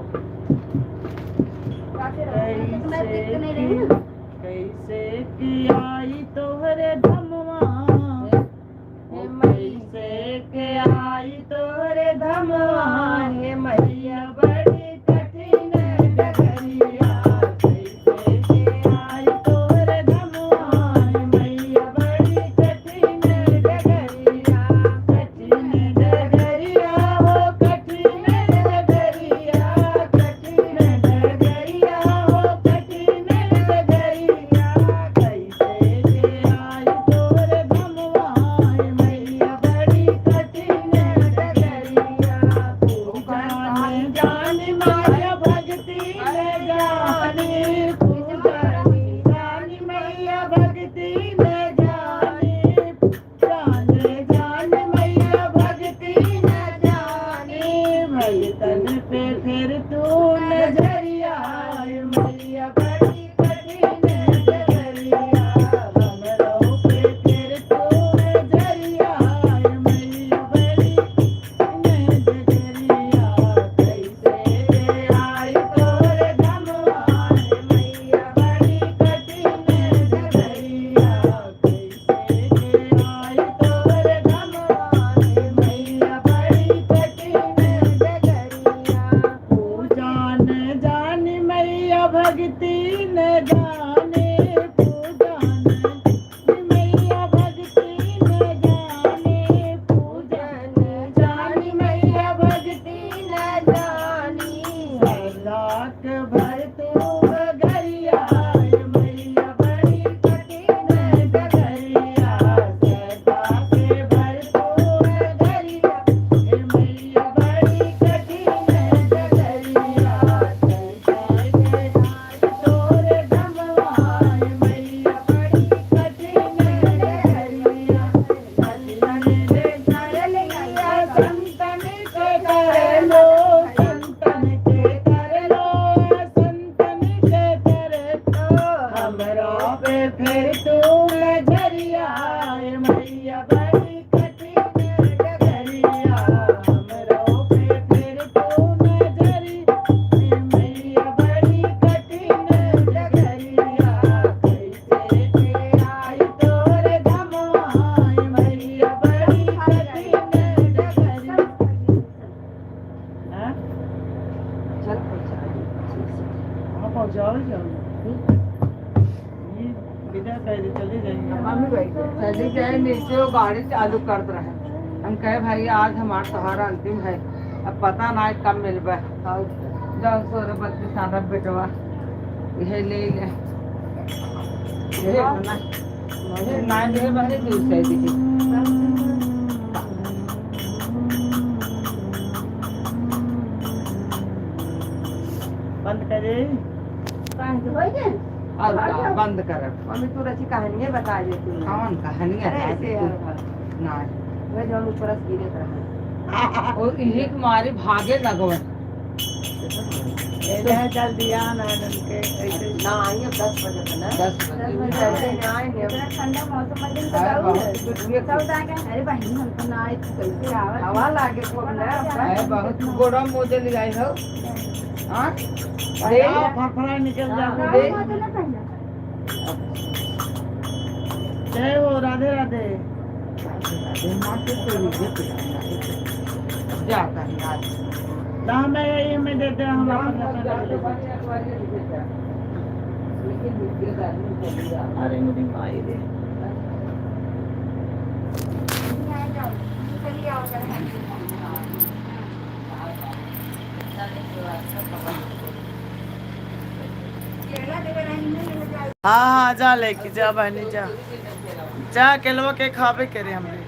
गाते रहो तुम्हें दिक्कत नहीं रही ना कैसे की आई तोहरे धमवा, कैसे के आई तोहरे धमवा, हे मैया बड़ी कठिन डगरिया, कैसे के आई तोहरे धमवा, मैया बड़ी कठिन डगरिया, कठिन डगरिया हो कठिन डगरिया, कठिन डगरिया हो कठिन डगरिया, कैसे के आई तोहरे धमवा, मैया बड़ी कठिन डगरिया, पूजन जान माया भक्ति में जानी, पूजन जान मैया भक्ति में जानी, जान मैया भक्ति में जानी, भई तन पे फिर तू नजरिया, मैया बड़ी कठिन डगरिया, हमरों पे फिर तू नजरिया, मैया बड़ी कठिन डगरिया, कैसे के आई तोरे धमवा, मैया बड़ी कठिन डगरिया, कैसे के आई तोरे धमवा, मैया बड़ी कठिन डगरिया, पूजन जान मैया भक्ति न जाने, पूजन मैया भक्ति न जाने, पूजन जान मैया भक्ति न जानी, लाख भर तू गरिया, मैया बड़ी कठिन डगरिया, सदा के भर तू गरिया, मैया बड़ी कठिन डगरिया, कैसे के आई तोरे धमवा, मैया बड़ी कठिन डगरिया, संतन के कर लिया, संतन के कर लो, संतन के कर लो, संतन के कर लो, हमरों पे फिर तू नजरिया, मैया बड़ी कठिन डगरिया, हमरों पे फिर तू नजरिया, मैया बड़ी कठिन डगरिया, कैसे के आई तोरे धमवा, मैया बड़ी कठिन डगरिया। हाँ? चल पहुंचा हाँ पहुँचाओ ये विदा कर दे चले जाएंगे। मम्मी बैठे चली गए नीचे वो गाड़ी चालू करते रहे। हम कहे भाई आज हमारा सहारा अंतिम है, अब पता ना कब मिलबे। 10 सारा बेटवा यही ले ले ना दे बने दूसरे दिखे बंद करे और का बंद कर। मम्मी तू रची कहानियां बता देती कौन कहानियां ऐसे यार ना वे जो ऊपर गिरे तरह और इन्हीं के मारे भागे लगवन इधर जल्दी आना उनके ऐसे ना आइए 10 बजे तक ना 10 बजे जल्दी ना आएंगे इतना ठंडा मौसम में दिन है तो बहुत कुछ सब जाके अरे बहन हमको ना आई तो कैसे आवत हवा लागे खूब ना है बहुत गरम मोजे ले आई हो हां दे फफड़ा निकल गाँव जाओगे में तो ना पहना जय हो राधे राधे जाता है आज ना मैं यही में देते हैं हम अपने अरे मेरी माई रे चलिए आओ जरा केला देवे नहीं नहीं हाँ हाँ जा लेके जा बहनी जा जा केलवा के खावे करे हमने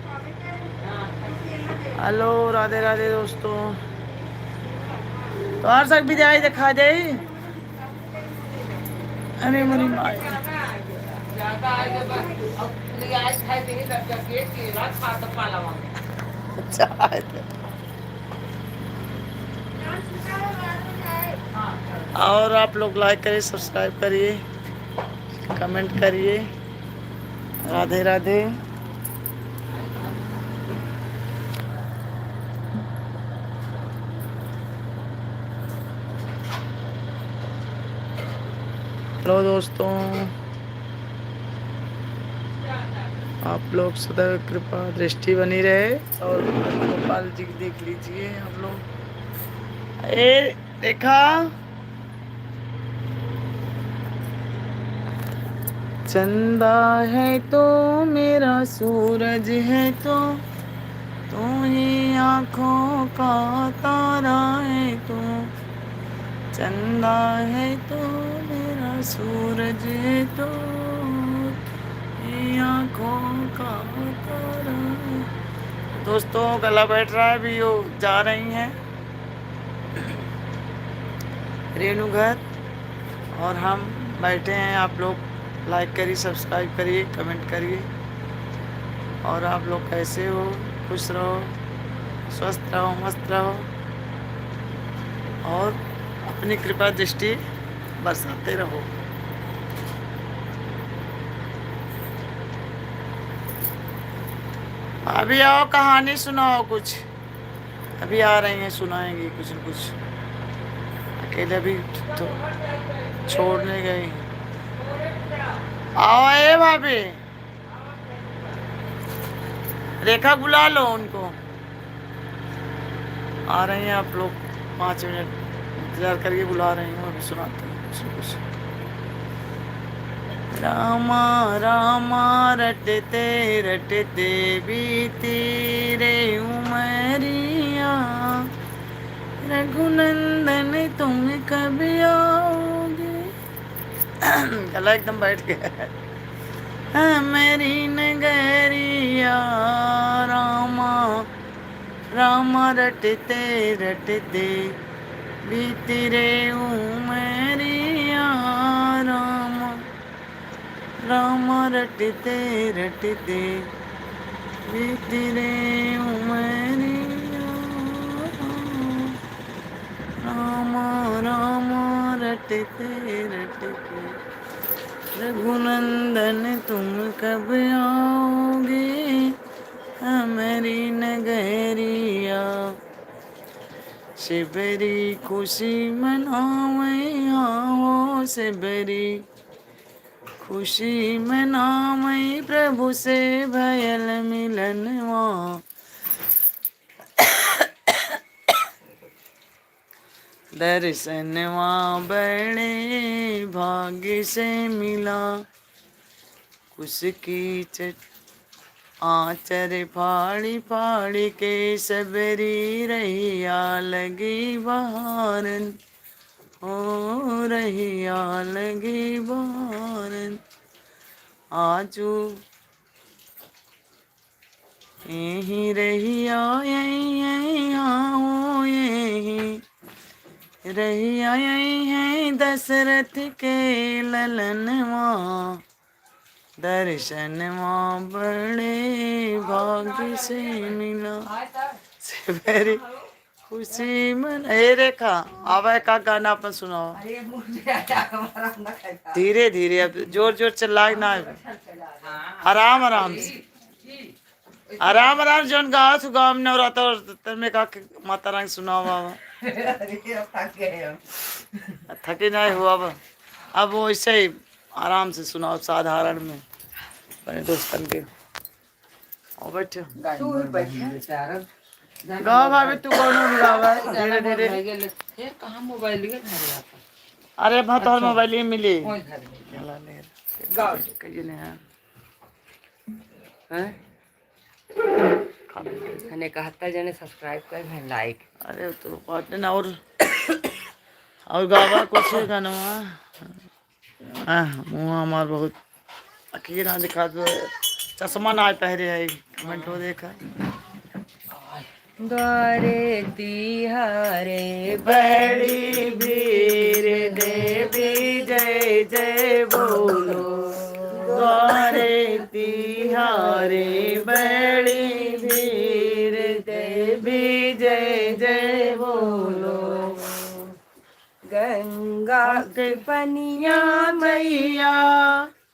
हेलो राधे राधे दोस्तों तो और सब भी जाए दिखा दे अरे मेरी माई ज्यादा आगे बस अब ले आज खाए थे तब जा पेट की रात खा तो पालावा चाय दे। और आप लोग लाइक करिए सब्सक्राइब करिए कमेंट करिए राधे राधे हेलो दोस्तों आप लोग सदैव कृपा दृष्टि बनी रहे और गोपाल जी देख लीजिए आप लोग ए देखा चंदा है तो मेरा सूरज है तो तू ही आँखों का तारा है तो चंदा है तो मेरा सूरज है तो ये आँखों का तारा है। दोस्तों गला बैठ रहा है अभी वो जा रही हैं रेणुघर और हम बैठे हैं आप लोग लाइक करिए सब्सक्राइब करिए कमेंट करिए और आप लोग कैसे हो खुश रहो स्वस्थ रहो मस्त रहो और अपनी कृपा दृष्टि बरसाते रहो अभी आओ कहानी सुनाओ कुछ अभी आ रही हैं सुनाएंगी कुछ न कुछ अकेले अभी तो छोड़ने गई आओ ए भाभी रेखा बुला लो उनको आ रही हैं आप लोग 5 मिनट इंतजार करिए बुला रही हूँ अभी सुनाते हैं कुछ न कुछ रामा रामा रटते रटते बीती रे उमरिया रघुनंदन तुम कब आओगे गला एकदम बैठ गया है मेरी नगरिया रामा रामा रटते रटते बीती रे उमरिया रामा रामा रटते रटते बीती रे उमरिया रामा रामा रटते रटते रघुनंदन तुम कब आओगे हमारी नगरिया शिवरी खुशी मनावे आओ शिवरी खुशी मनावे प्रभु से भयल मिलनवा दर्शनवा बड़े भाग्य से मिला उसकी आचर फाड़ी फाड़ी के सबरी रहिया लगी बहारन हो रहिया लगी बहारन आजू यहीं रहिया यहीं आओ यहीं रहिया यहीं है दशरथ के ललनवा दर्शनवा बड़े भाग्य से मिला शिवरी खुशी मन हे रेखा आवा का गाना अपन सुनाओ अरे मुझे हमारा ना कहता धीरे धीरे अब जोर जोर चिल्लाए ना आराम आराम से आराम आराम जौन गाँव से गाँव में रहता और में का माता रानी सुनाओ बाबा अरे अब थक गए हम थके नहीं हुआ अब वो ऐसे ही आराम से सुनाओ साधारण में अपने दोस्तन के और बैठो तू ही बैठे बेचारा गाँव भाभी तू कौन गावा धीरे धीरे ये कहाँ मोबाइल लिए घर आता अरे भात और मोबाइल ही मिली कोई घर में चला ले गाँव कहिए ने हैं हैं मैंने कहता जने सब्सक्राइब कर भाई लाइक अरे तो बात ना और गावा कुछ गाना मुँह हमार बहुत अकेला दिखा दो चश्मा ना पहरे है कमेंट हो देखा द्वारे तिहारे बड़ी वीर देवी जय जय बोलो द्वारे तिहारे बड़ी वीर देवी जय जय बोलो गंगा के पनिया मैया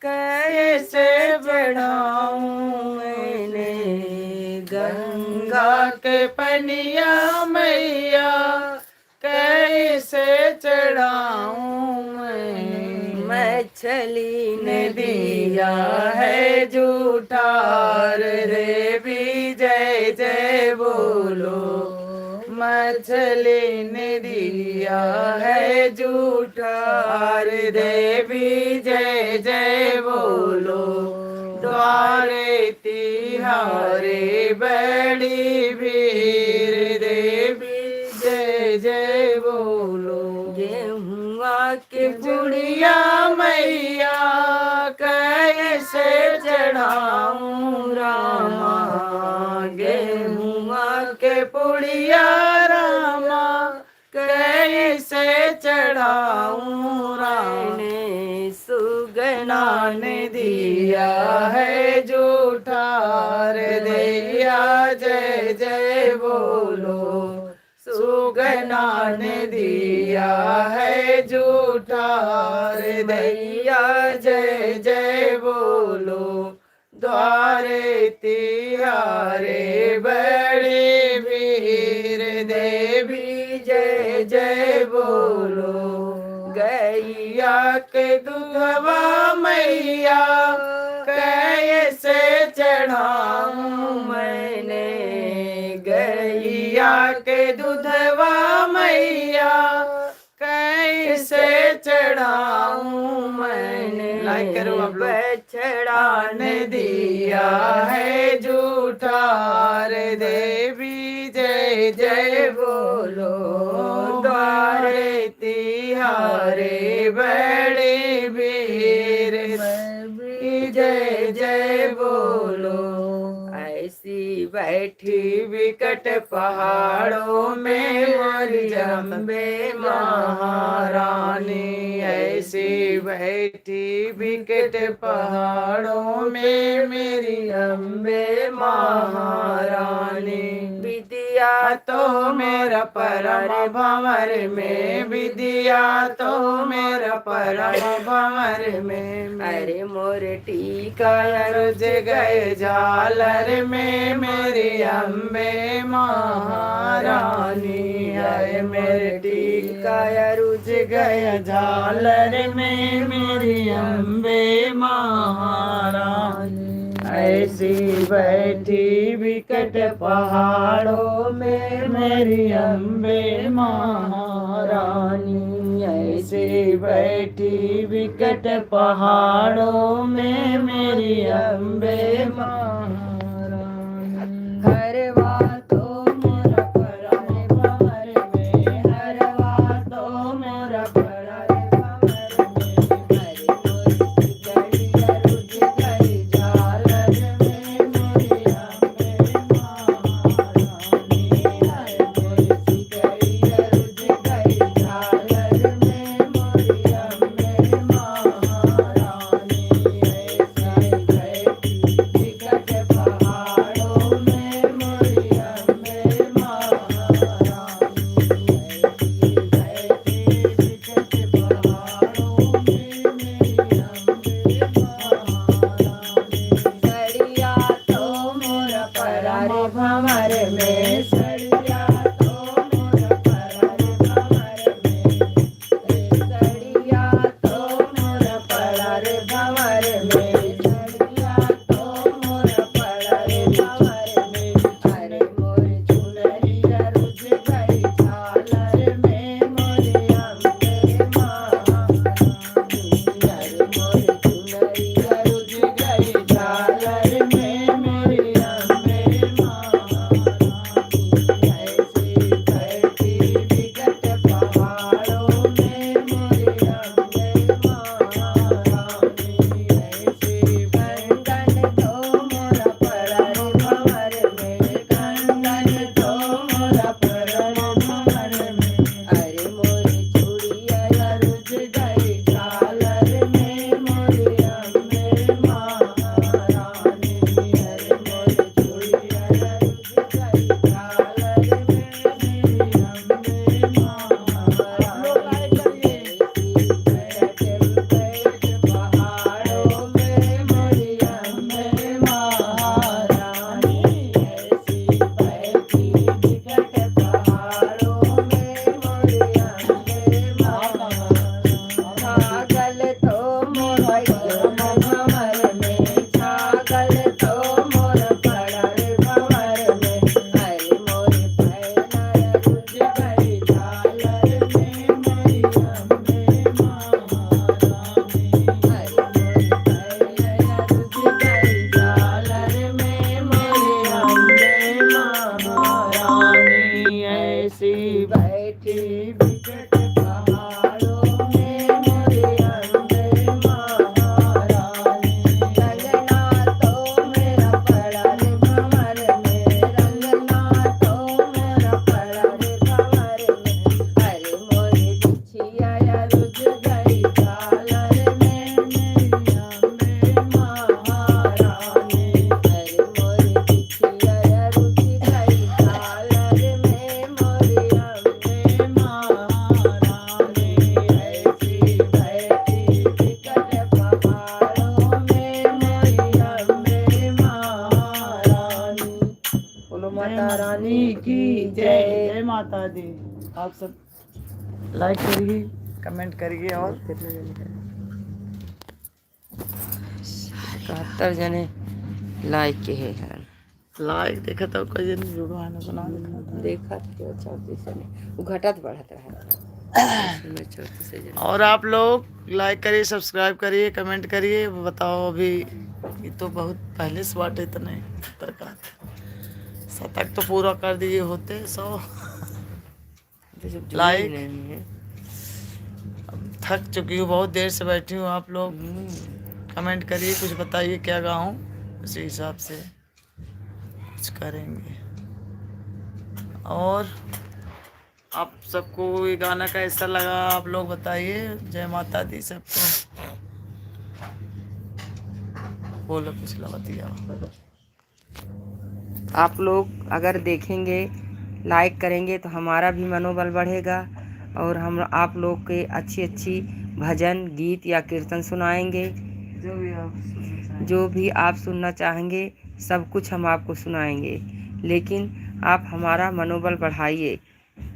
कैसे बढ़ाऊं मैंने गंगा के पनिया मैया कैसे चढ़ाऊं मैं मछली ने दिया है झूठार रे भी जय जय बोलो मछली ने दिया है झूठार देवी जय जय बोलो द्वारे तिहारे बड़ी वीर देवी जय जय बोलो गेहुआ के बुढ़िया मैया कैसे चढ़ाऊं रामा गेहुआ के पुड़िया रामा कैसे चढ़ाऊं राने सुगना ने दिया है झूठार दिया जय जय बोलो सुगना ने दिया है झूठार दैया जय जय बोलो द्वारे तिहारे बड़े वीर देवी जय जय बोलो गैया के दूधवा मैया कैसे चढ़ाऊं मैंने गैया के दूधवा मैया कैसे चढ़ाऊं मैंने लाइक करो आप लोग चढ़ाने दिया है झूठार देवी जय जय बोलो द्वारे तिहारे बड़े वीर जय जय बोलो ऐसी बैठी विकट पहाड़ों में मोरी अम्बे महारानी ऐसी बैठी विकट पहाड़ों में मेरी अम्बे महारानी विद्या तो मेरा परम भंवर में विद्या तो मेरा परम भंवर में अरे मोर टीका रुझ गए झालर में मेरी अम्बे महारानी है मेरे टीका रुझ गए झालर में मेरी अम्बे महारानी ऐसी बैठी विकट पहाड़ों में मेरी अम्बे महारानी ऐसी बैठी विकट पहाड़ों में मेरी अम्बे महारानी हर बातों मोरा पराने भंवर में हर बातों मोरा पराने भंवर में हर मोरी गलिया रुझ गई झालर में मोरी अम्बे महारानी हर मोरी गलिया रुझ गई झालर में मोरी अम्बे महारानी ऐसा बैठी विकट बैठी विकट पहाड़ों में मोरी अम्बे महारानी। रंगना तो मेरा पड़ा रे भंवर में, रंगना तो मेरा पड़ा रे भंवर में। अरे मोरी बिछिया रुझ गई झालर में मेरी अम्बे महारानी। अरे मोरी बिछिया रुझ गई झालर में मोरी अम्बे महारानी। ऐसी बैठी विकट पहाड़ों में मोरी अम्बे महारानी। बोलो माता रानी की जय। जय माता दी। आप सब लाइक करिए, कमेंट करिए और 71 जने लाइक के हैं। लाइक देखा तो कोई दिन जुड़ो है ना सुना देखा तो 34 जने, वो घटत बढ़त रहा। उसमें 34 जने। और आप लोग लाइक करिए, सब्सक्राइब करिए, कमेंट करिए। बताओ अभी ये तो बहुत पहले से बाटे इतने तरह शतक तो पूरा कर दिए होते 100 लाइक। अब थक चुकी हूँ, बहुत देर से बैठी हूँ। आप लोग कमेंट करिए, कुछ बताइए क्या गाऊँ, उसी हिसाब से कुछ करेंगे। और आप सबको ये गाना कैसा लगा आप लोग बताइए। जय माता दी सबको। बोलो कुछ लगा दिया। आप लोग अगर देखेंगे, लाइक करेंगे तो हमारा भी मनोबल बढ़ेगा और हम आप लोग के अच्छी अच्छी भजन गीत या कीर्तन सुनाएंगे। जो भी आप सुनना चाहेंगे सब कुछ हम आपको सुनाएंगे। लेकिन आप हमारा मनोबल बढ़ाइए,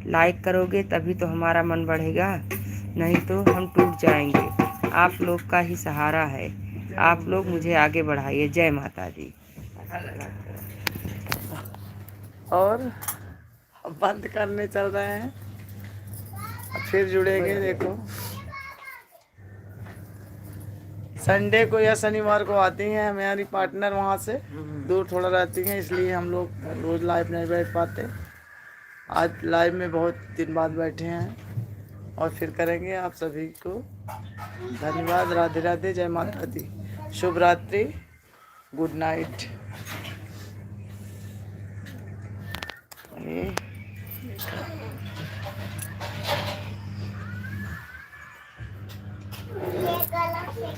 लाइक करोगे तभी तो हमारा मन बढ़ेगा, नहीं तो हम टूट जाएंगे। आप लोग का ही सहारा है, आप लोग मुझे आगे बढ़ाइए। जय माता दी। और अब बंद करने चल रहे हैं, अब फिर जुड़ेंगे। देखो संडे को या शनिवार को आती हैं हमारी पार्टनर, वहाँ से दूर थोड़ा रहती हैं, इसलिए हम लोग रोज़ लाइव नहीं बैठ पाते। आज लाइव में बहुत दिन बाद बैठे हैं और फिर करेंगे। आप सभी को धन्यवाद। राधे राधे, जय माता दी, शुभ रात्रि, गुड नाइट।